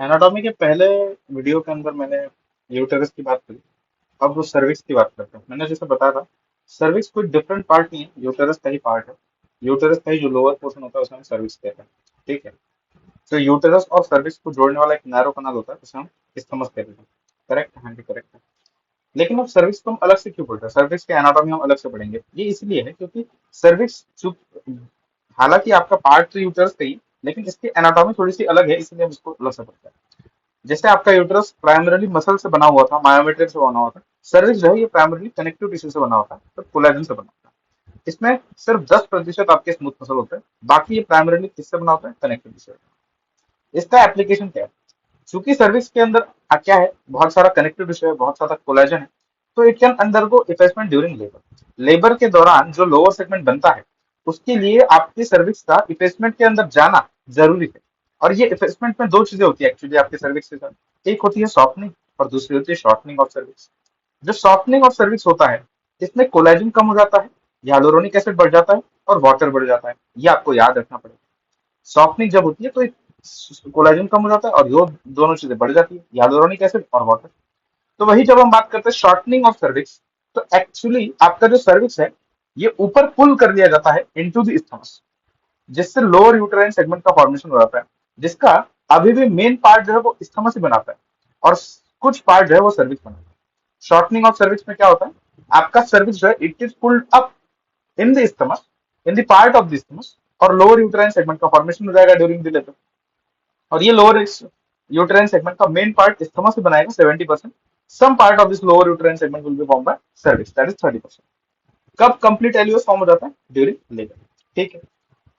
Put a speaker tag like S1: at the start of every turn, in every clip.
S1: Anatomy के पहले video के अंदर मैंने यूटेरस की बात करी। अब वो सर्विक्स की बात करते हैं। मैंने जैसे बताया था, सर्विक्स कोई डिफरेंट पार्ट नहीं है, यूटेरस का ही पार्ट है। यूटेरस का ही जो लोअर पोर्शन होता है उसे हम सर्विक्स कहते हैं। ठीक है। तो यूटेरस और सर्विक्स को जोड़ने वाला एक नैरो कनाल होता है जिसे हम इस्थमस कहते हैं। करेक्ट, हाँ जी करेक्ट है। लेकिन अब सर्विक्स को हम अलग से क्यों पढ़ रहे हैं, सर्विक्स के एनाटॉमी हम अलग से पढ़ेंगे, ये इसलिए है क्योंकि सर्विक्स हालांकि आपका पार्ट तो यूटेरस का ही, लेकिन इसकी एनाटॉमी थोड़ी सी अलग है, इसलिए हम इसको अलग से पढ़ते हैं। जैसे आपका यूटेरस प्राइमरीली मसल से बना हुआ था, मायोमेट्रिक से बना हुआ था, सर्विक्स जो है ये प्राइमरीली कनेक्टिव टिश्यू से बना होता है, तो कोलेजन से बना होता है। इसमें सिर्फ 10% आपके स्मूथ मसल होते हैं, बाकी ये प्राइमरीली किससे बना होता है, कनेक्टिव टिश्यू। इसका एप्लीकेशन क्या है? चूंकि सर्विक्स के अंदर क्या है, बहुत सारा कनेक्टिव टिश्यू है, बहुत सारा कोलेजन है, तो it can undergo effacement during labour. Labour के दौरान जो लोअर सेगमेंट बनता है, उसके लिए आपकी सर्विक्स का इफेक्टमेंट के अंदर जाना जरूरी है। और ये इफेक्टमेंट में दो चीजें होती है एक्चुअली आपके सर्विक्स के साथ, एक होती है सॉफ्टनिंग और दूसरी होती है शॉर्टनिंग ऑफ सर्विक्स। जो सॉफ्टनिंग ऑफ सर्विक्स होता है, इसमें कोलेजन कम हो जाता है, hyaluronic एसिड बढ़ जाता है और वाटर बढ़ जाता है, ये आपको याद रखना पड़ेगा। सॉफ्टनिंग जब होती है तो कोलेजन कम हो जाता है और ये दोनों चीजें बढ़ जाती है, hyaluronic एसिड और वाटर। तो वही जब हम बात करते हैं शॉर्टनिंग ऑफ सर्विक्स, तो एक्चुअली आपका जो सर्विक्स है, ये ऊपर पुल कर दिया जाता है इनटू द इस्थमस, जिससे लोअर यूटेराइन सेगमेंट का फॉर्मेशन हो जाता है, जिसका अभी भी मेन पार्ट जो है वो इस्थमस ही बनाता है, और कुछ पार्ट जो है वो सर्विक्स बनाता है। शॉर्टनिंग ऑफ सर्विक्स में क्या होता है, आपका सर्विक्स जो है it is pulled up in the isthmus, in the part of the isthmus, और लोअर यूटेराइन सेगमेंट का फॉर्मेशन हो जाएगा ड्यूरिंग द लेबर। और ये लोअर यूटेराइन सेगमेंट का मेन पार्ट इस्थमस से बनाएगा 70%। Some part of this lower uterine segment will be form by cervix, that is 30%। कब कंप्लीट एलियोस फॉर्म हो जाता है, ड्यूरिंग लेबर। ठीक है।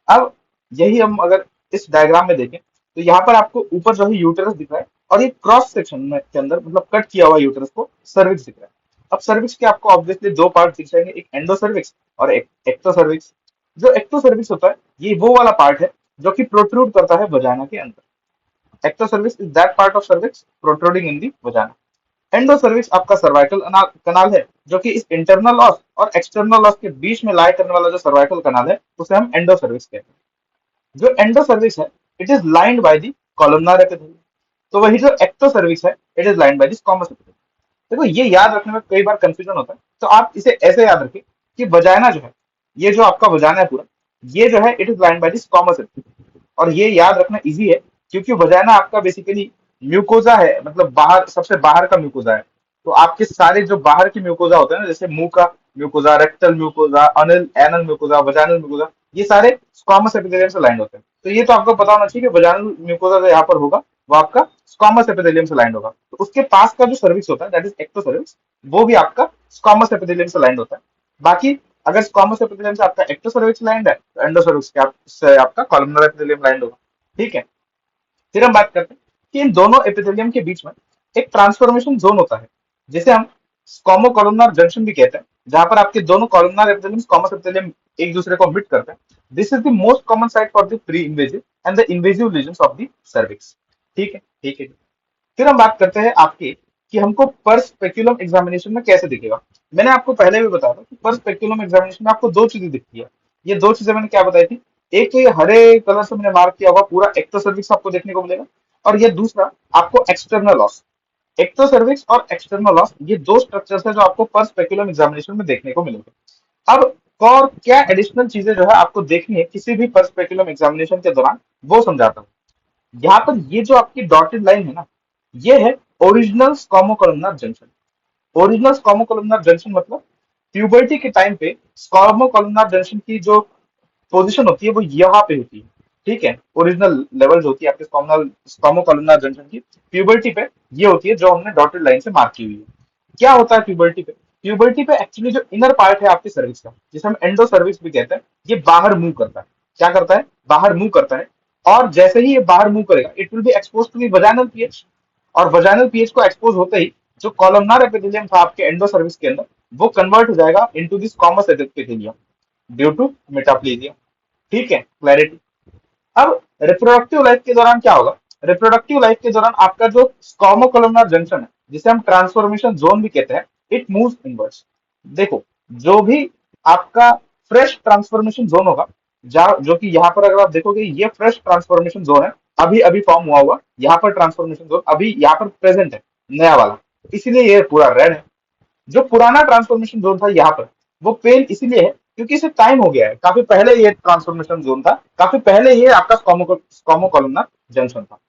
S1: अब यही हम अगर इस डायग्राम में देखें, तो यहाँ पर आपको ऊपर जो है यूटेरस दिख रहा है, और ये क्रॉस सेक्शन में के अंदर मतलब कट किया हुआ यूटेरस को सर्विक्स दिख रहा है। अब सर्विक्स के आपको ऑब्वियसली दो पार्ट दिख जाएंगे, एक एंडो सर्विक्स और एक एक्टो सर्विक्स। जो एक्टो सर्विक्स होता है, ये वो वाला पार्ट है जो कि प्रोट्रूड करता है वजाना के अंदर। Ectocervix is that part of cervix protruding in the vagina. Endocervix आपका सर्वाइकल कनाल है, जो कि इस इंटरनल लॉस और एक्सटर्नल लॉस के बीच में लाई करने वाला जो सर्वाइकल कनाल है, उसे हम एंडो सर्विक्स कहते हैं। जो एंडो सर्विक्स है, it is lined by the columnar epithelium. तो वही जो एक्टो सर्विक्स है, it is lined by the squamous epithelium. देखो ये याद रखने में कई बार कंफ्यूजन होता है, तो आप इसे ऐसे याद रखिए कि वजाइना जो है, ये जो आपका वजाना है पूरा, ये जो है it is lined by the squamous epithelium. और ये याद रखना इजी है, क्योंकि वजाइना आपका बेसिकली म्यूकोजा है, मतलब बाहर सबसे बाहर का म्यूकोजा है। तो आपके सारे जो बाहर की म्यूकोजा होते हैं ना, जैसे मुंह का म्यूकोजा, रेक्टल म्यूकोजा, अनल एनल म्यूकोजा, वजाइनल म्यूकोजा, ये सारे स्क्वामस एपिथेलियम से लाइंड होते हैं। तो ये तो आपको पता होना चाहिए कि वजाइनल म्यूकोजा जो यहाँ पर होगा, वो आपका स्क्वामस एपिथेलियम से लाइंड होगा। तो उसके पास का जो सर्विक्स होता है, दैट इज एक्टो सर्विक्स, वो भी आपका स्क्वामस एपिथेलियम से लाइंड होता है। बाकी अगर स्क्वामस एपिथेलियम से आपका एक्टो सर्विक्स लाइंड है, तो एंडो सर्विक्स से आपका कॉलमनर एपिथेलियम लाइंड होगा। ठीक है। फिर हम बात करते हैं कि इन दोनों एपिथेलियम के बीच में एक ट्रांसफॉर्मेशन जोन होता है, जिसे हम स्क्वामो कॉलमनार जंक्शन भी कहते हैं, जहां पर आपके दोनों कॉलमनार एपिथेलियम स्क्वामस एपिथेलियम एक दूसरे को मिट करते हैं। This is the most common site for the pre invasive and the invasive lesions of the cervix. ठीक है, ठीक है। फिर हम बात करते हैं आपके कि हमको परस्पेक्युलम एग्जामिनेशन में कैसे दिखेगा। मैंने आपको पहले भी बताया था कि परस्पेक्युलम एग्जामिनेशन में आपको दो चीजें दिखती है। ये दो चीजें मैंने क्या बताई थी, एक तो ये हरे कलर से मैंने मार्क किया हुआ पूरा एक्टो सर्विक्स आपको देखने को मिलेगा, और ये दूसरा आपको एक्सटर्नल लॉस। एक्टो सर्विक्स और एक्सटर्नल लॉस, ये दो स्ट्रक्चर्स है जो आपको परस्पेक्युलम एग्जामिनेशन में देखने को मिलेंगे। अब और क्या एडिशनल चीजें जो है आपको देखनी है किसी भी परस्पेक्युलम एग्जामिनेशन के दौरान, वो समझाता हूँ। यहाँ पर ये जो आपकी डॉटेड लाइन है ना, ये है ओरिजिनल स्क्वामोकोलमनार जंक्शन। ओरिजिनल स्क्वामोकोलमनार जंक्शन मतलब प्यूबर्टी के टाइम पे स्क्वामोकोलमनार जंक्शन की जो पोजीशन होती है वो यहाँ पे होती है। ठीक है। ओरिजिनल लेवल जो होती है आपके स्क्वामोकोलमनार जंक्शन की प्यूबर्टी पे, ये होती है जो हमने डॉटेड लाइन से मार्क की हुई है। क्या होता है प्यूबर्टी पे? प्यूबर्टी पे एक्चुअली जो इनर पार्ट है आपके सर्विक्स का, जिसे हम एंडो सर्विक्स भी कहते हैं, ये बाहर मूव करता है। क्या करता है? बाहर मूव करता है। और जैसे ही ये बाहर मूव करेगा, it will be expose to the vaginal pH. और वजाइनल पीएच को एक्सपोज होते ही जो कॉलमनार एपिथेलियम था आपके एंडो सर्विस के अंदर, वो कन्वर्ट हो जाएगा into this squamous epithelium due to metaplasia. ठीक है, क्लैरिटी। अब रिप्रोडक्टिव लाइफ के दौरान क्या होगा? रिप्रोडक्टिव लाइफ के दौरान आपका जो स्कॉमोकोलमनार जंक्शन है, जिसे हम ट्रांसफॉर्मेशन जोन भी कहते हैं, इट मूव्स इनवर्ड्स। देखो, जो भी आपका फ्रेश ट्रांसफॉर्मेशन जोन होगा, जो कि यहाँ पर अगर आप देखोगे ये फ्रेश ट्रांसफॉर्मेशन जोन है, अभी अभी फॉर्म हुआ यहाँ पर ट्रांसफॉर्मेशन जोन अभी यहाँ पर प्रेजेंट है, नया वाला, इसीलिए ये पूरा रेड है। जो पुराना ट्रांसफॉर्मेशन जोन था यहाँ पर, वो पेल इसीलिए है क्योंकि इसे टाइम हो गया है, काफी पहले ये ट्रांसफॉर्मेशन जोन था, काफी पहले ये आपका स्कोमो कॉलमनर जंक्शन था।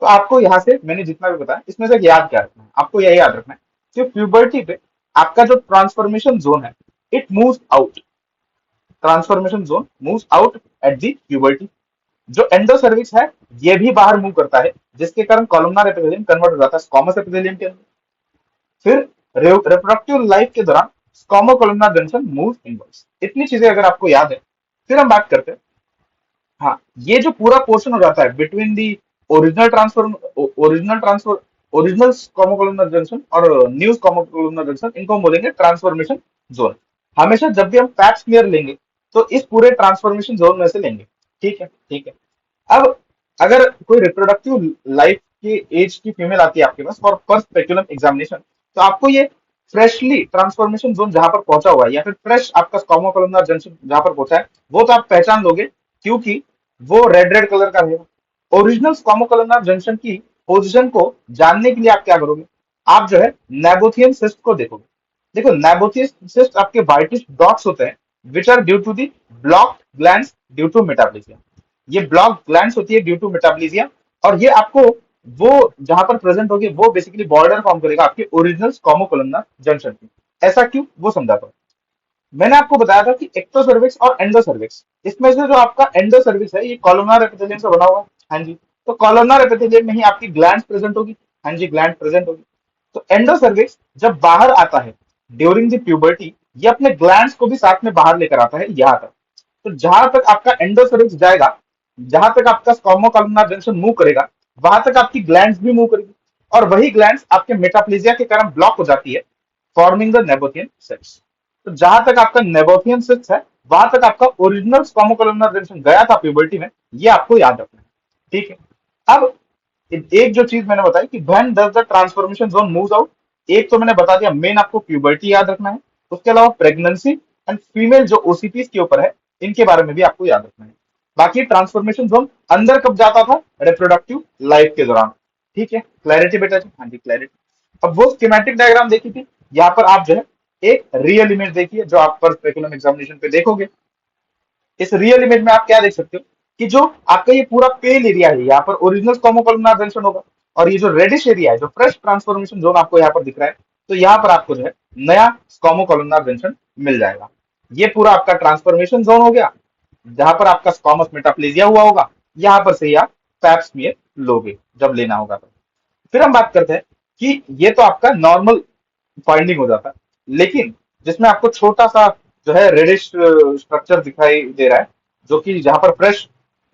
S1: तो आपको यहाँ से मैंने जितना भी बताया इसमें से याद क्या रखना है, आपको यह याद रखना है कि प्यूबर्टी पे आपका जो ट्रांसफॉर्मेशन जोन है, it moves out, transformation zone moves out at the puberty. जो एंडोसर्विक्स है ये भी बाहर मूव करता है, जिसके कारण कॉलमनर एपिथेलियम कन्वर्ट हो जाता है स्क्वामस एपिथेलियम के अंदर। फिर रिप्रोडक्टिव लाइफ के दौरान स्क्वामो कॉलमनर जंक्शन मूव इनवर्ड्स। इतनी चीजें अगर आपको याद है, फिर हम बात करते हैं। हाँ, ये जो पूरा पोर्शन हो जाता है between the original transfer original transfer original squamo columnar junction और न्यू स्क्वामो कॉलमनर जंक्शन, इनको हम बोलेंगे ट्रांसफॉर्मेशन जोन। हमेशा जब भी हम पैप स्मीयर लेंगे तो इस पूरे ट्रांसफॉर्मेशन जोन में से लेंगे। ठीक है, ठीक है। अब अगर कोई रिप्रोडक्टिव लाइफ की एज की फीमेल आती है आपके पास फॉर फर्स्ट स्पेकुलम एग्जामिनेशन, तो आपको ये फ्रेशली ट्रांसफॉर्मेशन जोन जहां पर पहुंचा हुआ है या फिर फ्रेश आपका स्क्वामो कॉलमनर जंक्शन जहां पर पहुंचा है, वो तो आप पहचान लोगे क्योंकि वो रेड रेड कलर का रहेगा। ओरिजिनल स्क्वामो कॉलमनर जंक्शन की पोजीशन को जानने के लिए आप क्या करोगे, आप जो है नेबोथियन सिस्ट को देखोगे। देखो, नेबोथियन सिस्ट आपके वाइटिश डॉट्स होते हैं which are due to the blocked glands due to metaplasia. ये ब्लॉक ग्लैंड्स होती है ड्यू टू मेटाप्लेजिया, और ये आपको वो जहां पर प्रेजेंट होगी वो बेसिकली बॉर्डर फॉर्म करेगा आपके ओरिजिनल स्क्वामो कॉलमनर जंक्शन की। ऐसा क्यों, वो समझाता हूँ। मैंने आपको बताया था कि एक्टोसर्विक्स और एंडोसर्विक्स, इसमें से जो आपका एंडोसर्विक्स है ये कॉलमनर एपिथेलियम से बना हुआ है। हाँ जी, तो कॉलमनर एपिथेलियम में ही आपकी ग्लैंड्स प्रेजेंट होगी। हाँ जी, ग्लैंड प्रेजेंट होगी। तो एंडोसर्विक्स जब बाहर आता है ड्यूरिंग द प्यूबर्टी, ये अपने ग्लैंड्स को भी साथ में बाहर लेकर आता है यहाँ तक। तो जहां तक आपका एंडोसर्विक्स जाएगा, जहां तक आपका स्क्वामो कॉलमनर जंक्शन मूव करेगा, वहां तक आपकी ग्लैंड्स भी मूव करेगी, और वही ग्लैंड्स आपके मेटाप्लेजिया के कारण ब्लॉक हो जाती है, फॉर्मिंग द नेबोथियन सिस्ट्स। तो जहां तक आपका नेबोथियन सिस्ट्स है, वहां तक आपका ओरिजिनल स्क्वामो कॉलमनर जंक्शन गया था प्यूबर्टी में, ये आपको याद रखना है। ठीक है। अब एक जो चीज मैंने बताई कि when does the transformation zone moves out, एक तो मैंने बता दिया, मेन आपको प्यूबर्टी याद रखना है। उसके अलावा प्रेगनेंसी एंड फीमेल जो ओसीपीज के ऊपर है, इनके बारे में भी आपको याद रखना है। बाकी ट्रांसफॉर्मेशन जोन अंदर कब जाता था, रिप्रोडक्टिव लाइफ के दौरान। ठीक है, क्लैरिटी बेटा जी? हाँ जी, क्लैरिटी। अब वो स्कीमेटिक डायग्राम देखी थी, यहाँ पर आप जो है एक रियल इमेज देखिए जो आप पर स्पेकुलम एग्जामिनेशन पे देखोगे। इस रियल इमेज में आप क्या देख सकते हो कि जो आपका ये पूरा पेल एरिया है, यहाँ पर ओरिजिनल स्क्वामोकोलमनर जंक्शन होगा, और ये जो रेडिश एरिया है, जो फ्रेश ट्रांसफॉर्मेशन जोन आपको यहाँ पर दिख रहा है, तो यहाँ पर आपको जो है नया स्क्वामोकोलमनर जंक्शन मिल जाएगा। ये पूरा आपका ट्रांसफॉर्मेशन जोन हो गया, जहां पर आपका स्क्वामस मेटाप्लेजिया हुआ होगा। यहाँ पर से ही आप पैप स्मीयर लोगे जब लेना होगा तो। फिर हम बात करते हैं कि ये तो आपका नॉर्मल फाइंडिंग हो जाता है, लेकिन जिसमें आपको छोटा सा जो है रेडिश स्ट्रक्चर दिखाई दे रहा है, जो कि जहां पर फ्रेश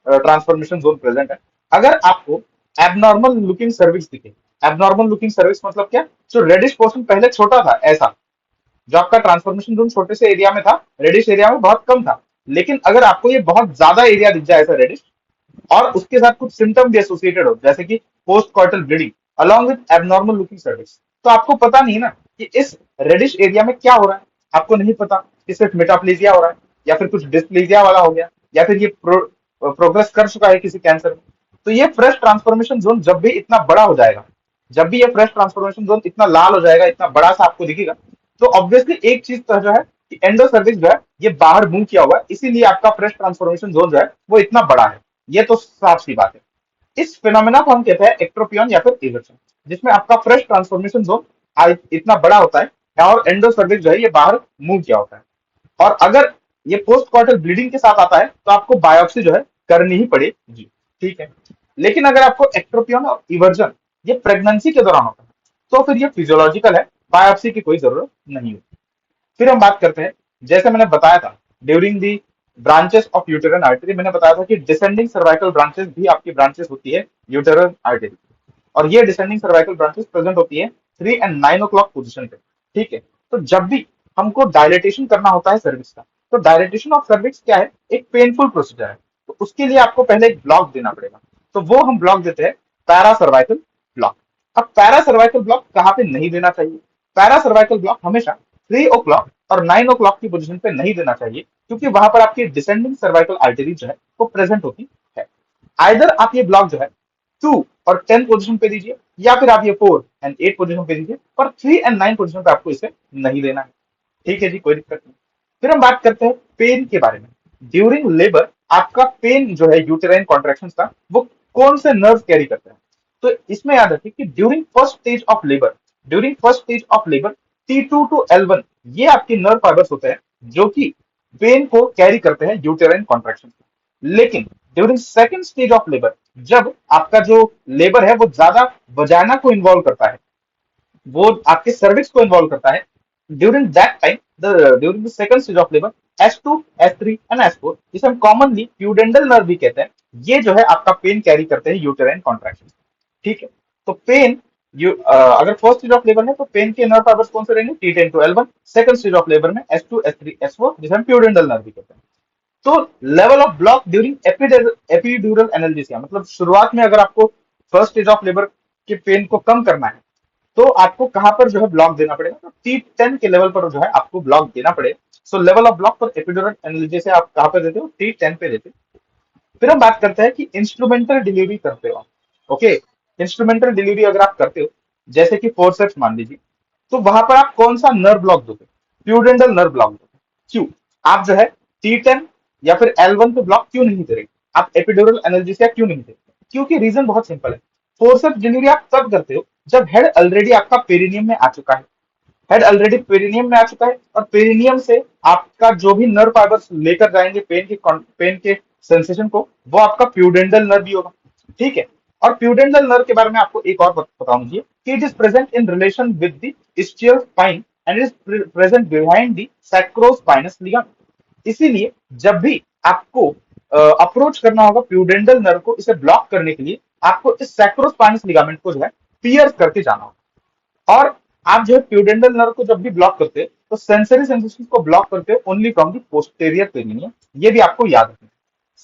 S1: ट्रांसफॉर्मेशन जोन प्रेजेंट है, अगर आपको एबनॉर्मल लुकिंग सर्विस दिखे, एबनॉर्मल लुकिंग सर्विस मतलब क्या, जो रेडिश पोर्शन पहले छोटा था, ऐसा जो आपका ट्रांसफॉर्मेशन जोन छोटे से एरिया में था, रेडिश एरिया में बहुत कम था, लेकिन अगर आपको ये बहुत ज्यादा एरिया दिख जाए ऐसा रेडिश, और उसके साथ कुछ सिम्टम भी एसोसिएटेड हो, जैसे कि post coital bleeding along with abnormal looking cervix, तो आपको पता नहीं ना कि इस रेडिश एरिया में क्या हो रहा है। आपको नहीं पता कि सिर्फ मेटाप्लेजिया हो रहा है, या फिर कुछ डिस्प्लेजिया वाला हो गया, या फिर ये प्रोग्रेस कर चुका है किसी कैंसर में। तो ये फ्रेश ट्रांसफॉर्मेशन जोन जब भी इतना बड़ा हो जाएगा, जब भी ये फ्रेश ट्रांसफॉर्मेशन जोन इतना लाल हो जाएगा, इतना बड़ा सा आपको दिखेगा, तो ऑब्वियसली एक चीज तो जो है कि एंडोसर्विक्स जो है ये बाहर मूव किया हुआ है, इसीलिए आपका फ्रेश ट्रांसफॉर्मेशन जोन जो है वो इतना बड़ा है। ये तो साफ सी बात है। इस फिनोमेना को हम कहते हैं एक्ट्रोपियन या फिर इवर्सन, जिसमें आपका फ्रेश ट्रांसफॉर्मेशन जोन इतना बड़ा होता है, और एंडोसर्विक्स जो है ये बाहर मूव किया होता है। और अगर ये पोस्ट क्वार्टर ब्लीडिंग के साथ आता है तो आपको बायोप्सी जो है करनी ही पड़ेगी। ठीक है। लेकिन अगर आपको एक्ट्रोपियन और इवर्जन ये प्रेगनेंसी के दौरान होता है, तो फिर ये फिजियोलॉजिकल है, बायोप्सी की कोई जरूरत नहीं होती। फिर हम बात करते हैं, जैसे मैंने बताया था during the branches of uterine artery, मैंने बताया था कि डिसेंडिंग सर्वाइकल ब्रांचेस भी आपकी ब्रांचेस होती है यूटेरन आर्टरी, और ये डिसेंडिंग सर्वाइकल ब्रांचेस प्रेजेंट होती है 3 and 9 o'clock पोजीशन पे। ठीक है। तो जब भी हमको डायलेटेशन करना होता है सर्विक्स का, तो डायलेटेशन ऑफ सर्विक्स क्या है, एक पेनफुल प्रोसीजर है, तो उसके लिए आपको पहले एक ब्लॉक देना पड़ेगा। तो वो हम ब्लॉक देते हैं पैरा सर्वाइकल ब्लॉक। अब पैरा सर्वाइकल ब्लॉक कहाँ पे नहीं देना चाहिए, पैरा सर्वाइकल ब्लॉक हमेशा 3 o'clock और 9 o'clock की पोजीशन पे नहीं देना चाहिए, क्योंकि वहां पर आपकी डिसेंडिंग सर्वाइकल आर्टरी जो है वो प्रेजेंट होती है। आइदर आप ये ब्लॉक जो है 2 और 10 पोजीशन पे दीजिए, या फिर आप ये 4 एंड 8 पोजीशन पे दीजिए, पर 3 एंड 9 पोजीशन पे आपको इसे नहीं देना है। ठीक है जी, कोई दिक्कत नहीं। फिर हम बात करते हैं पेन के बारे में। ड्यूरिंग लेबर आपका पेन जो है यूटेराइन कॉन्ट्रैक्शन का, वो कौन से नर्व कैरी करते हैं? तो इसमें याद रखिए कि during first stage of labour T2 to L1 ये आपके नर्व फाइबर्स होते हैं जो कि पेन को कैरी करते हैं यूटेराइन कॉन्ट्रैक्शन। लेकिन during second stage of labour, जब आपका जो लेबर है वो ज्यादा वजाना को इन्वॉल्व करता है, वो आपके सर्विक्स को इन्वॉल्व करता है, during that time during the second stage of labour S2 S3 and S4, जिसे हम कॉमनली प्यूडेंडल नर्व भी कहते हैं, ये जो है आपका पेन कैरी करते हैं यूटेराइन कॉन्ट्रैक्शन। ठीक है, तो पेन अगर फर्स्ट स्टेज ऑफ लेबर है तो पेन के नर्व फाइबर्स कौन से रहेंगे? T10 to L1। Second stage of labour में S2 S3 S4, जिसे हम प्यूडेंडल नर्व भी कहते हैं। तो level of block during epidural analgesia, मतलब शुरुआत में अगर आपको फर्स्ट स्टेज ऑफ लेबर के पेन को कम करना है तो आपको कहां पर जो है ब्लॉक देना पड़ेगा? तो T10 के लेवल पर जो है आपको ब्लॉक देना पड़ेगा। सो level of block for epidural analgesia आप कहां पर देते हो? T10 पे देते हो। फिर हम बात करते हैं कि इंस्ट्रूमेंटल डिलीवरी करते हो आप। ओके, इंस्ट्रूमेंटल डिलीवरी अगर आप करते हो, जैसे कि फोर्सेप्स मान लीजिए, तो वहां पर आप कौन सा नर्व ब्लॉक दोगे? प्यूडेंडल नर्व ब्लॉक दोगे। क्यों? आप जो है T10 या फिर L1 पे ब्लॉक क्यों नहीं दे रहे? आप एपिड्यूरल एनाल्जेसिया क्यों नहीं दे? क्योंकि रीजन बहुत सिंपल है। फोर्सेप्स डिलीवरी आप तब करते हो जब हेड ऑलरेडी आपका पेरिनियम में आ चुका है। हेड ऑलरेडी पेरिनियम में आ चुका है और पेरिनियम से आपका जो भी नर्व फाइबर्स लेकर जाएंगे पेन के सेंसेशन को, वो आपका प्यूडेंडल नर्व भी होगा। ठीक है, और प्यूडेंडल नर्व के बारे में आपको एक और बताऊं मुझे कि it is present in relation with the ischial spine and is present behind the sacrospinous ligament. इसीलिए जब भी आपको अप्रोच करना होगा प्यूडेंडल नर्व को, इसे ब्लॉक करने के लिए आपको इस सैक्रोस्पाइनस लिगामेंट को जो है पियर्स करके जाना होगा। और आप जो है प्यूडेंडल नर्व को जब भी ब्लॉक करते हैं तो सेंसरी सेंसेशन को ब्लॉक करते हो only from the posterior perineum. ये भी आपको याद रखना है,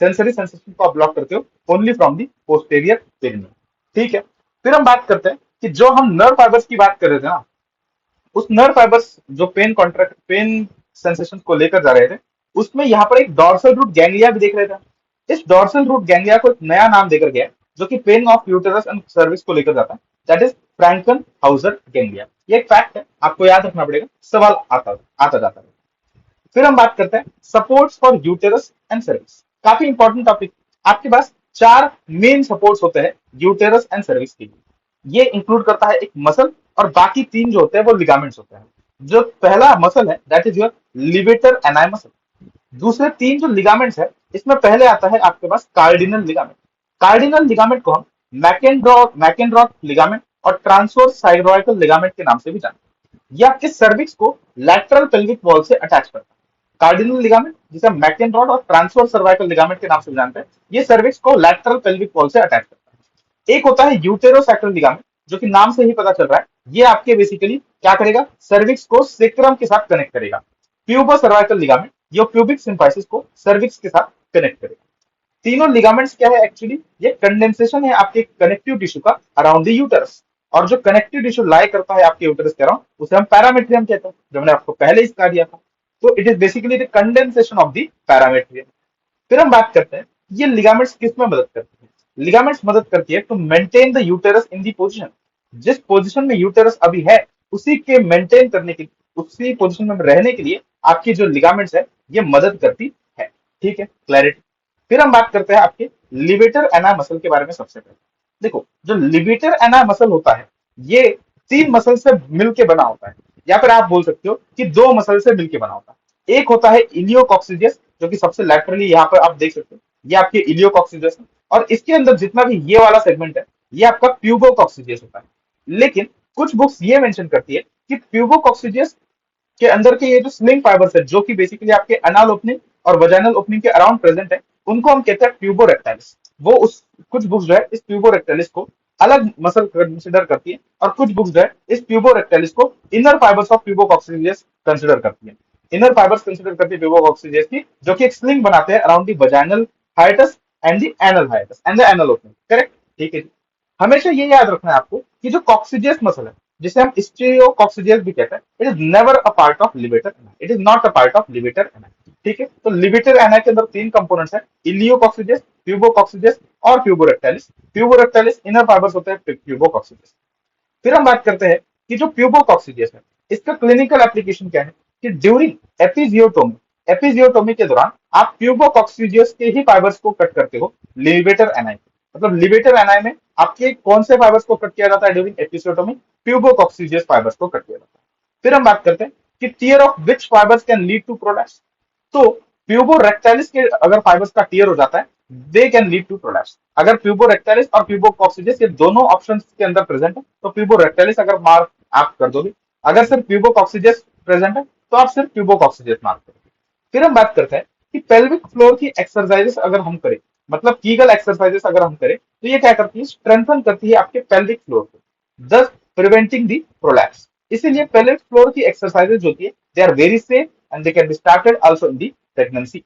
S1: सेंसरी सेंसेशन को आप ब्लॉक करते हो only from the posterior perineum. ठीक है, फिर हम बात करते हैं कि जो हम नर्व फाइबर्स की बात कर रहे थे ना, उस नर्व फाइबर्स जो पेन सेंसेशन को लेकर जा रहे थे, उसमें यहाँ पर एक डॉर्सल रूट गैंग्लिया भी देख रहे थे। इस डॉर्सल रूट गैंग्लिया को एक नया नाम देकर गया जो कि pain of uterus and cervix को लेकर जाता है, दैट इज फ्रैंकन हाउजर गैंग्लिया। ये एक फैक्ट है, आपको याद रखना पड़ेगा, सवाल आता आता जाता है। फिर हम बात करते हैं support for uterus and cervix. काफी इंपॉर्टेंट टॉपिक। आपके पास 4 मेन सपोर्ट्स होते हैं यूटेरस एंड सर्विक्स के लिए। ये इंक्लूड करता है एक मसल, और बाकी 3 जो होते हैं वो लिगामेंट्स होते हैं। जो पहला मसल है that is your levator एनाई muscle. दूसरे 3 जो लिगामेंट्स है, इसमें पहले आता है आपके पास कार्डिनल लिगामेंट। कार्डिनल लिगामेंट को हम मैकेनरॉथ लिगामेंट और ट्रांसवर्स साइक्रोइकल लिगामेंट के नाम से भी जानते हैं। ये आपके सर्विक्स को लैटरल पेल्विक वॉल से अटैच करता है। कार्डिनल लिगामेंट, जिसे हम मैकेनरॉड और ट्रांसवर्स सर्वाइकल लिगामेंट के नाम से जानते हैं, ये सर्विक्स को लैटरल पेल्विक वॉल से अटैच करता है। एक होता है यूटेरोसैक्रल लिगामेंट, जो कि नाम से ही पता चल रहा है, ये आपके बेसिकली क्या करेगा? सर्विक्स को सेक्रम के साथ कनेक्ट करेगा। प्यूबो सर्वाइकल लिगामेंट ये प्यूबिक सिम्फाइसिस को सर्विक्स के साथ कनेक्ट करेगा। तीनों लिगामेंट्स क्या है एक्चुअली? ये कंडेंसेशन है आपके कनेक्टिव टिश्यू का अराउंड द यूटरस, और जो कनेक्टिव टिश्यू लाई करता है आपके यूटरस के अराउंड, उसे हम पैरामेट्रियम कहते हैं, जो मैंने आपको पहले ही सिखा दिया था। तो it is basically the condensation of the parametrium. फिर हम बात करते हैं ये लिगामेंट्स किस में मदद करते हैं? लिगामेंट्स मदद करती है to maintain the uterus in the position. जिस पोजीशन में यूटेरस अभी है उसी के मेंटेन करने के, उसी पोजीशन में रहने के लिए आपकी जो लिगामेंट्स है ये मदद करती है। ठीक है, क्लैरिटी। फिर हम बात करते हैं आपके लिवेटर एना मसल के बारे में। सबसे पहले देखो, जो लिवेटर एना मसल होता है ये 3 मसल से मिलकर बना होता है, या फिर आप बोल सकते हो कि 2 मसल से मिलकर बना होता है। एक होता है इलियोकॉक्सिडियस, जो कि सबसे लैटरली यहाँ पर आप देख सकते हो, ये आपके इलियोकॉक्सिडियस है, और इसके अंदर जितना भी ये वाला सेगमेंट है ये आपका प्यूबोकॉक्सिडियस होता है। लेकिन कुछ बुक्स ये मेंशन करती है कि प्यूबोकॉक्सिडियस के अंदर के ये जो स्लिंग फाइबर्स है, जो कि बेसिकली आपके अनाल ओपनिंग और वजाइनल ओपनिंग के अराउंड प्रेजेंट है, उनको हम कहते हैं ट्यूबोरेक्टाइलिस। वो उस कुछ बुक्स जो है इस ट्यूबोरेक्टाइलिस को अलग मसल कंसिडर करती है, और कुछ बुक्स जो है इस ट्यूबोरेक्टाइलिस को इनर फाइबर्स ऑफ ट्यूबोकॉक्सिडियस कंसिडर करती है। इनर फाइबर्स कंसिडर करती है ट्यूबोकॉक्सिडियस की, जो कि एक स्लिंग बनाते हैं around the vaginal hiatus and the anal hiatus and the anal opening. Correct, ठीक है। हमेशा ये याद रखना है आपको कि जो कॉक्सिडियस मसल है, जिसे हम स्टीरियोकॉक्सिडियस भी कहते हैं, it is never a part of levator ani, it is not a part of levator ani. ठीक है, तो लिवेटर एनाई के अंदर 3 कंपोनेंट्स हैं, इलियोकॉक्सिडियस, ट्यूबोकॉक्सिडियस और प्यूबोरेक्टाइलिस। प्यूबोरेक्टाइलिस इनर फाइबर्स होते हैं प्यूबोकॉक्सिडियस। फिर हम बात करते हैं कि जो प्यूबोकॉक्सिडियस है इसका क्लिनिकल एप्लीकेशन क्या है कि ड्यूरिंग एपिजियोटोमी, एपिजियोटोमी के दौरान आप प्यूबोकॉक्सिडियस के ही फाइबर्स को कट करते हो लिवेटर एनाई, मतलब लिवेटर एनाई में आपके कौन से फाइबर्स को कट किया जाता है ड्यूरिंग एपिजियोटोमी? प्यूबोकॉक्सिडियस फाइबर्स को कट किया जाता है। फिर हम बात करते हैं कि tear of which fibres can lead to prolapse. तो प्यूबोरेक्टाइलिस के अगर फाइबर्स का टियर हो जाता है they can lead to prolapse. अगर प्यूबोरेक्टाइलिस और प्यूबोकॉक्सिडियस ये दोनों ऑप्शंस के अंदर प्रेजेंट है तो प्यूबोरेक्टाइलिस अगर मार्क आप कर दोगे, अगर सिर्फ प्यूबोकॉक्सिडियस प्रेजेंट है तो आप सिर्फ प्यूबोकॉक्सिडियस मार्क करोगे। फिर हम बात करते हैं कि पेल्विक फ्लोर की एक्सरसाइजेस अगर हम करें, मतलब कीगल एक्सरसाइजेस अगर हम करें तो ये क्या करती है? स्ट्रेंथन करती है आपके पेल्विक फ्लोर को, thus प्रिवेंटिंग दी प्रोलैप्स। इसीलिए पेल्विक फ्लोर की एक्सरसाइजेस होती है they are very safe and they can be started also in the pregnancy.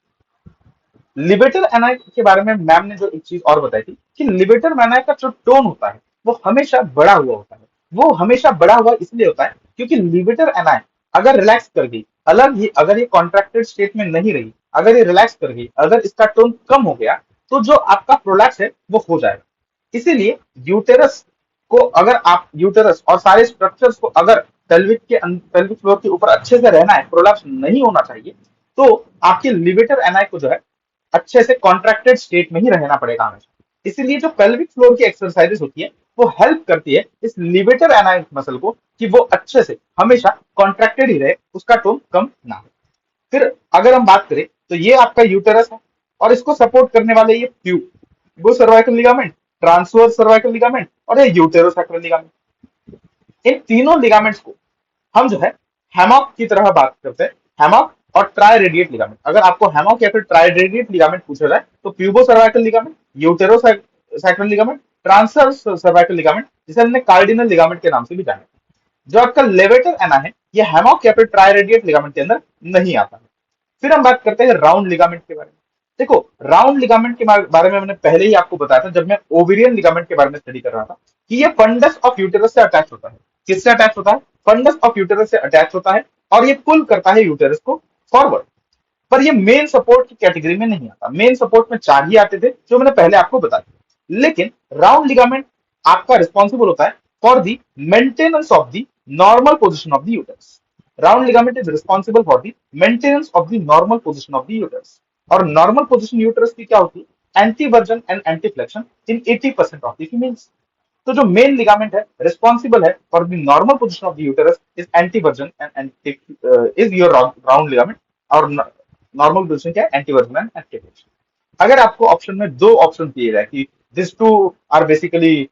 S1: Levator ani के बारे में मैम ने जो एक चीज और बताई थी कि लिबेटर एनाई का जो टोन होता है वो हमेशा बढ़ा हुआ होता है। वो हमेशा बढ़ा हुआ इसलिए होता है क्योंकि लिबेटर एनाई अगर रिलैक्स कर गई, अलग ही अगर ये कॉन्ट्रैक्टेड स्टेट में नहीं रही, अगर ये रिलैक्स कर गई, अगर इसका टोन कम हो गया तो जो आपका प्रोलैप्स है वो हो जाएगा। इसीलिए यूटेरस को अगर आप यूटेरस और सारे स्ट्रक्चर्स को अगर पेल्विक फ्लोर के ऊपर अच्छे से रहना है, प्रोलैप्स नहीं होना चाहिए, तो आपके लिबेटर एनाई को जो है अच्छे से कॉन्ट्रैक्टेड स्टेट में ही रहना पड़ेगा हमेशा। इसीलिए जो पेल्विक फ्लोर की एक्सरसाइजेस होती है वो हेल्प करती है इस लिबेटर एनाई मसल को कि वो अच्छे से हमेशा कॉन्ट्रैक्टेड ही रहे, उसका टोन कम ना हो। फिर अगर हम बात करें तो ये आपका यूटेरस है और इसको सपोर्ट करने वाले ये tube cervical ligament, transverse cervical ligament और ये यूटेरोसैक्रल लिगामेंट। इन तीनों लिगामेंट्स को हम जो है हैमॉक की तरह बात करते हैं, हैमॉक और ट्राई रेडिएट लिगामेंट। अगर आपको हैमॉक या फिर ट्राई रेडिएट लिगामेंट पूछा जाए तो pubocervical ligament, uterosacral ligament, transverse cervical ligament, जिसे हमने कार्डिनल लिगामेंट के नाम से भी जाना। जो आपका लेवेटर एना है ये हैमॉक या फिर ट्राई रेडिएट लिगामेंट के अंदर नहीं आता है। फिर हम बात करते हैं राउंड लिगामेंट के बारे में। देखो राउंड लिगामेंट के बारे में मैंने पहले ही आपको बताया था जब मैं ओवेरियन लिगामेंट के बारे में स्टडी कर रहा था कि ये फंडस ऑफ यूटेरस से अटैच होता है। किससे अटैच होता है? फंडस ऑफ यूटेरस से अटैच होता है और ये पुल करता है यूटेरस को फॉरवर्ड। पर ये मेन सपोर्ट की कैटेगरी में नहीं आता। मेन सपोर्ट में चार ही आते थे जो मैंने पहले आपको बता दिया। लेकिन राउंड लिगामेंट आपका रिस्पॉन्सिबल होता है for the maintenance of the normal position of the uterus. Round ligament is responsible for the maintenance of the normal position of the uterus. और नॉर्मल पोजिशन यूटेरस की क्या होती है? Anteversion and एंटीफ्लेक्शन in 80% of the females. तो जो main ligament है responsible है for the normal position of the uterus is एंटीवर्जन and anti is your round ligament. और नॉर्मल पोजिशन क्या है? Anteversion and anteflexion. अगर आपको ऑप्शन में दो ऑप्शन दिए जाए कि this two are basically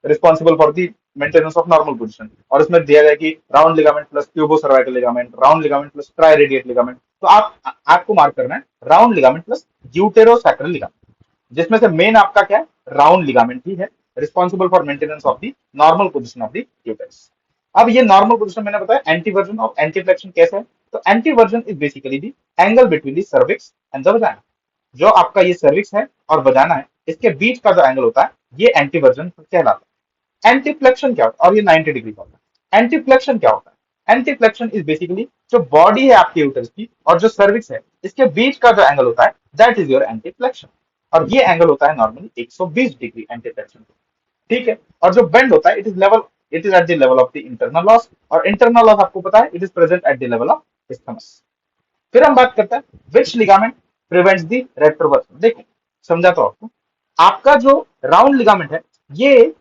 S1: responsible for the maintenance of normal position और इसमें दिया जाए कि round ligament plus tubo cervical ligament, round ligament plus triradiate ligament, तो आपको मार्क करना है round ligament plus uterosacral ligament, जिसमें से मेन आपका क्या है? राउंड लिगामेंट ही है responsible for maintenance of the normal position of the uterus. अब ये नॉर्मल पोजिशन मैंने बताया। एंटीवर्जन और एंटीफ्लेक्शन कैसे है? तो anteversion is basically the angle between the cervix and the vagina. जो आपका ये सर्विक्स है और वजाना है इसके बीच का जो एंगल होता है ये एंटीवर्जन कहलाता है। एंटीफ्लेक्शन क्या होता है? और ये 90 डिग्री का होता है। एंटीफ्लेक्शन क्या होता है? एंटीफ्लेक्शन इज बेसिकली जो बॉडी है आपके यूटरस की और जो सर्विक्स है इसके बीच का जो एंगल होता है दैट इज योर एंटीफ्लेक्शन। और ये एंगल होता है नॉर्मली 120 डिग्री एंटीफ्लेक्शन। ठीक है। और जो बेंड होता है it is at the level of the internal os. और इंटरनल लॉस आपको पता है it is present at the level of isthmus. फिर हम बात करते हैं विच लिगामेंट प्रिवेंट्स द रेट्रोवर्सन। देखो समझा तो आपका जो राउंड लिगामेंट है ये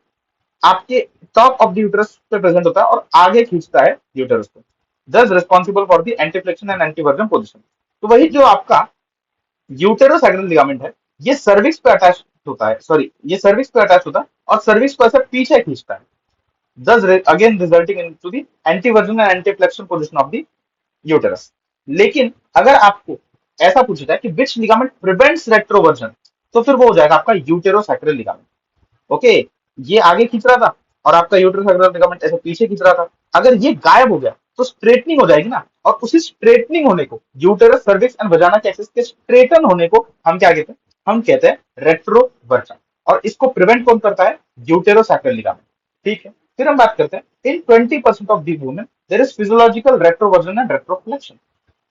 S1: आपके टॉप ऑफ द यूटरस पे प्रेजेंट होता है और आगे खींचता है यूटरस को, दस responsible for the एंटीफ्लेक्शन and एंटीवर्जन position. तो वही जो आपका यूटेरोसैक्रल लिगामेंट है ये सर्विक्स पे अटैच होता है, सॉरी ये सर्विक्स पे अटैच होता है और सर्विक्स को ऐसे पीछे खींचता है, thus again resulting into the antiversion and anteflexion position of the uterus। लेकिन अगर आपको ऐसा पूछा जाए कि विच लिगामेंट प्रिवेंट्स रेट्रोवर्जन तो फिर वो हो जाएगा आपका यूटेरोसैक्रल लिगामेंट। ओके, ये आगे खींच रहा था और आपका यूटेरोसैक्रल लिगामेंट ऐसे पीछे खींच रहा था। अगर ये गायब हो गया तो स्ट्रेटनिंग हो जाएगी ना, और उसी स्ट्रेटनिंग होने को यूटेरस सर्विक्स एंड वजाना के एक्सिस के स्ट्रेटन होने को हम क्या कहते हैं? हम कहते हैं रेट्रोवर्जन। और इसको प्रिवेंट कौन करता है? Uterosacral ligament. ठीक है। फिर हम बात करते हैं in 20% of the women there is physiological retroversion and retroflexion.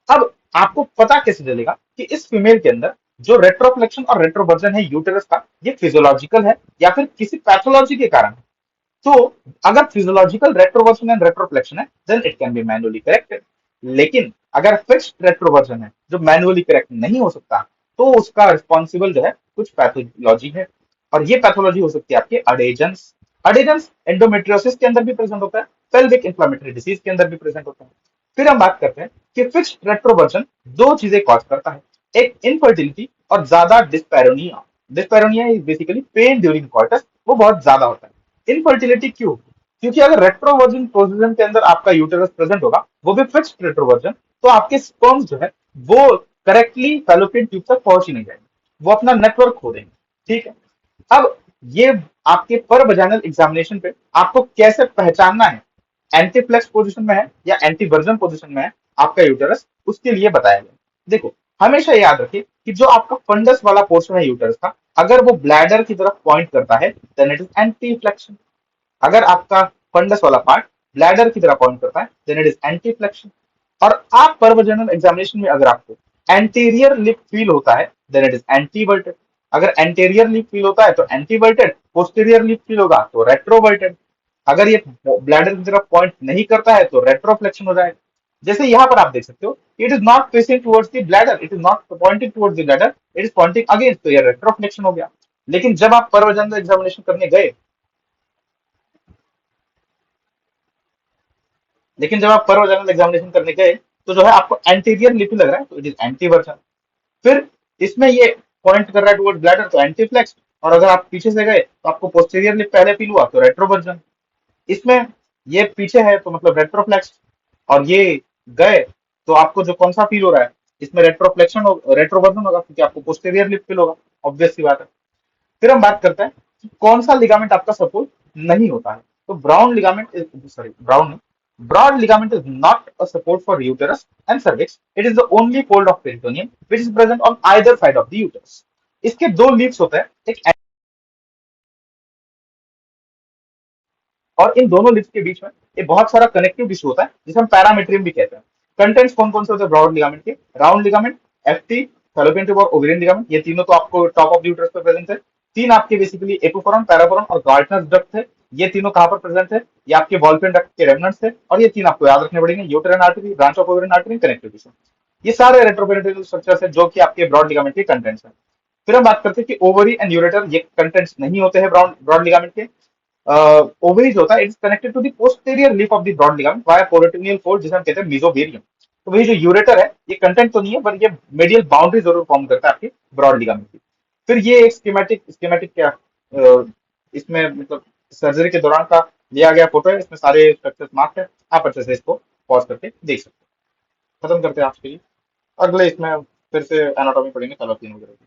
S1: अब आपको पता कैसे चलेगा कि इस फीमेल के अंदर जो रेट्रोफ्लेक्शन और रेट्रोवर्जन है यूटेरस का, ये फिजियोलॉजिकल है या फिर किसी पैथोलॉजी के कारण है। तो अगर फिजियोलॉजिकल रेट्रोवर्जन एंड रेट्रोफ्लेक्शन है then it can be manually corrected. लेकिन अगर फिक्स्ड रेट्रोवर्जन है जो मैनुअली करेक्ट नहीं हो सकता, तो उसका रिस्पॉन्सिबल जो है कुछ पैथोलॉजी है। और ये पैथोलॉजी हो सकती है आपके अडेजन्स। अडेजन्स एंडोमेट्रियोसिस के अंदर भी प्रेजेंट होता है, पेल्विक इंफ्लेमेटरी डिसीज के अंदर भी प्रेजेंट होता है। फिर हम बात करते हैं कि फिक्स्ड रेट्रोवर्जन दो चीजें कॉज करता है, एक इनफर्टिलिटी और ज्यादा डिस्पैरोनिया। डिस्पैरोनिया is basically pen during quarters, वो बहुत ज्यादा होता है। इनफर्टिलिटी क्यों? क्योंकि अगर रेट्रोवर्जन पोजीशन के अंदर आपका यूटेरस प्रेजेंट होगा, वो भी फिक्स्ड रेट्रोवर्जन, तो आपके स्पर्म्स जो है वो करेक्टली फैलोपियन ट्यूब तक पहुंच ही नहीं जाएंगे, वो अपना नेटवर्क खो देंगे। ठीक है। अब ये आपके पर वजाइनल एग्जामिनेशन पे आपको कैसे पहचानना है एंटीफ्लेक्स पोजीशन में है या एंटीवर्जन पोजीशन में है आपका यूटेरस, उसके लिए बताया गया। देखो, हमेशा याद रखिए कि जो आपका फंडस वाला पोर्शन है यूटेरस का, अगर वो ब्लैडर की तरफ पॉइंट करता है देन इट इज एंटीफ्लेक्शन। अगर आपका फंडस वाला पार्ट ब्लैडर की तरफ पॉइंट करता है देन इट इज एंटीफ्लेक्शन। और आप परवजनल एग्जामिनेशन में अगर आपको एंटीरियर लिप फील होता है देन इट इज एंटीवर्टेड। अगर एंटीरियर लिप फील होता है तो एंटीवर्टेड, पोस्टीरियर लिप फील होगा तो रेट्रोवर्टेड। अगर ये ब्लैडर की तरफ पॉइंट नहीं करता है तो रेट्रोफ्लेक्शन हो जाएगा। जैसे यहाँ पर आप देख सकते हो, it is not facing towards the bladder, it is not pointing towards the bladder, it is pointing against, तो ये रेट्रोफ्लेक्शन हो गया। लेकिन जब आप परवजनल एग्जामिनेशन करने गए लेकिन जब आप परवजाइनल एग्जामिनेशन करने गए तो जो है आपको एंटीरियर लिपि लग रहा है, तो इट इज एंटीवर्जन। फिर इसमें ये पॉइंट कर रहा है टुवर्ड ब्लैडर तो एंटीफ्लेक्स। और अगर आप पीछे से गए तो आपको पोस्टीरियर लिप पहले फील हुआ तो रेट्रोवर्जन। इसमें ये पीछे है तो मतलब रेट्रोफ्लेक्स, और ये गए तो आपको जो कौन सा फील हो रहा है, इसमें रेट्रोफ्लेक्शन हो, रेट्रोवर्जन होगा क्योंकि आपको पोस्टीरियर लिप फील होगा, ऑब्वियस सी बात है। फिर हम बात करते हैं कि कौन सा लिगामेंट आपका सपोर्ट नहीं होता है। तो brown ligament is, sorry brown नहीं, broad ligament is not a support for uterus and cervix. It is the only fold of peritoneum which is present on either side of the uterus. इसके दो leaves होते हैं, एक, और इन दोनों lips के बीच में एक बहुत सारा कनेक्टिव टिश्यू होता है जिसे हम पैरामीट्रियम भी कहते हैं। कंटेंट्स कौन कौन से होते हैं ब्रॉड लिगामेंट के? Round ligament, FT, fallopian tube और ओवेरियन लिगामेंट, ये तीनों तो आपको टॉप ऑफ द यूट्रस पे प्रेजेंट है। तीन आपके बेसिकली एपोफोरन, पैराफोरन और गार्टनर्स डक्ट है। ये तीनों कहां पर प्रेजेंट है? ये आपके वॉल्फियन डक्ट के रेमनंट्स है। और ये तीन आपको याद रखने पड़ेंगे, uterine artery, branch of ovarian artery, connective tissue. ये सारे रेट्रोपेरिटोनियल स्ट्रक्चर्स है जो कि आपके ब्रॉड लिगामेंट के कंटेंट्स है। फिर हम बात करते हैं कि ओवरी एंड यूरेटर, ये कंटेंट्स नहीं होते हैं ब्रॉड लिगामेंट के। ओवरी जो होता है it is connected to the posterior leaf of the broad ligament via peritoneal fold, जिसे हम कहते हैं मेसोवेरियम। तो वही जो यूरेटर है ये कंटेंट तो नहीं है, पर ये मेडियल बाउंड्री जरूर फॉर्म करता है आपके ब्रॉड लिगामेंट की। फिर ये एक स्कीमेटिक स्कीमेटिक क्या, इसमें मतलब सर्जरी के दौरान का लिया गया फोटो है, इसमें सारे स्ट्रक्चर्स मार्क्ड है, आप अच्छे से इसको पॉज करके देख सकते हैं। खत्म करते हैं आज के लिए। अगले इसमें फिर से एनाटॉमी पढ़ेंगे, फैलोपियन वगैरह की।